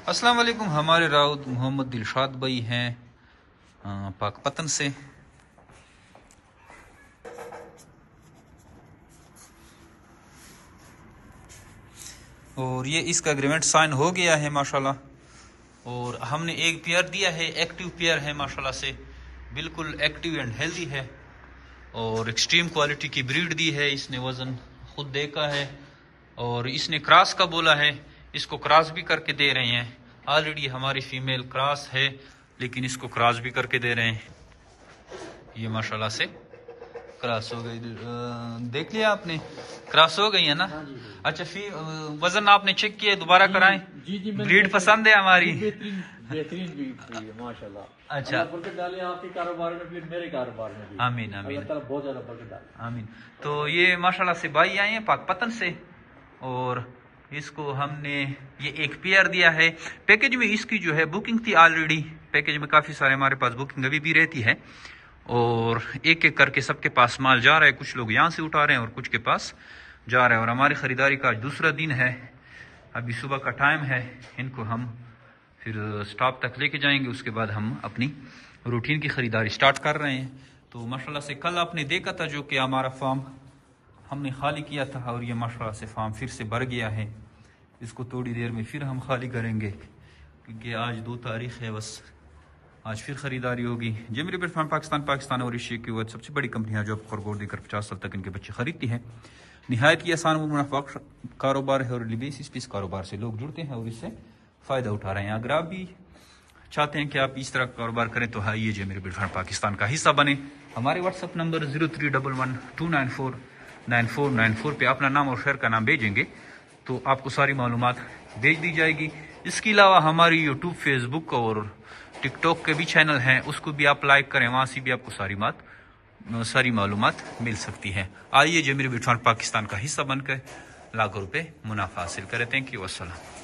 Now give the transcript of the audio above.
السلام علیکم. ہمارے راؤد محمد دلشاد بھائی ہیں پاک پتن سے. اور یہ اس کا اگریمنٹ سائن ہو گیا ہے ماشاءاللہ. اور ہم نے ایک پیئر دیا ہے, ایکٹیو پیئر ہے ماشاءاللہ سے, بالکل ایکٹیو اینڈ ہیلدی ہے. اور ایکسٹریم کوالٹی کی بریڈ دی ہے. اس نے وزن خود دیکھا ہے. اور اس نے کراس کا بولا ہے, اس کو کراس بھی کر کے دے رہے ہیں. آلریڈی ہماری فیمیل کراس ہے لیکن اس کو کراس بھی کر کے دے رہے ہیں. یہ ماشاءاللہ سے کراس ہو گئی. دیکھ لیا آپ نے, کراس ہو گئی ہے نا. اچھا وزن آپ نے چیک کیا, دوبارہ کرائیں. بریڈ پسند ہے ہماری, بہترین بریڈ ہے ماشاءاللہ. اچھا برکت ڈالے آپ کے کاروبار میں بھی, میرے کاروبار میں بھی. آمین آمین اللہ تعالیٰ بہت زیادہ برکت ڈالے. آمین. تو یہ ماشاءاللہ سے بھائی آئے ہیں پاک پتن سے, اور اس کو ہم نے یہ ایک پیئر دیا ہے. پیکج میں اس کی جو ہے بکنگ تھی آلریڈی, پیکج میں کافی سارے ہمارے پاس بکنگ ابھی بھی رہتی ہے. اور ایک ایک کر کے سب کے پاس مال جا رہا ہے. کچھ لوگ یہاں سے اٹھا رہے ہیں اور کچھ کے پاس جا رہا ہے. اور ہماری خریداری کا آج دوسرا دن ہے, ابھی صبح کا ٹائم ہے. ان کو ہم پھر سٹاپ تک لے کے جائیں گے, اس کے بعد ہم اپنی روٹین کی خریداری سٹارٹ کر رہے ہیں. تو ماشاءاللہ سے کل آپ نے دیکھا تھا جو کہ ہمارا فارم ہم نے خالی کیا تھا, اور یہ ماشاءاللہ سے فارم پھر سے بھر گیا ہے. اس کو تھوڑی دیر میں پھر ہم خالی کریں گے, کیونکہ آج 2 تاریخ ہے. بس آج پھر خریداری ہوگی. جیمری بیٹ فارم پاکستان اور ایشیا کی وہ سب سے بڑی کمپنیاں جو آپ خرگوش دے کر 50 سال تک ان کے بچے خریدتی ہیں. نہایت ہی آسان و منافع کاروبار ہے, اور بیسس پہ اس کاروبار سے لوگ جڑتے ہیں اور اس سے فائدہ اٹھا رہے ہیں. اگر آپ بھی چاہتے ہیں کہ آپ اس طرح کاروبار کریں تو آئیے جیمری بیٹ فارم پاکستان کا حصہ بنے. ہمارے واٹس ایپ نمبر 0311294994 پہ اپنا نام اور شہر کا نام بھیجیں گے تو آپ کو ساری معلومات بھیج دی جائے گی. اس کے علاوہ ہماری یوٹیوب, فیس بک اور ٹک ٹاک کے بھی چینل ہیں, اس کو بھی آپ لائک کریں, وہاں سے بھی آپ کو ساری معلومات مل سکتی ہیں. آئیے جیمری بیٹ فارم پاکستان کا حصہ بن کر لاکھوں روپے منافع حاصل کریں. تھینک یو, السلام.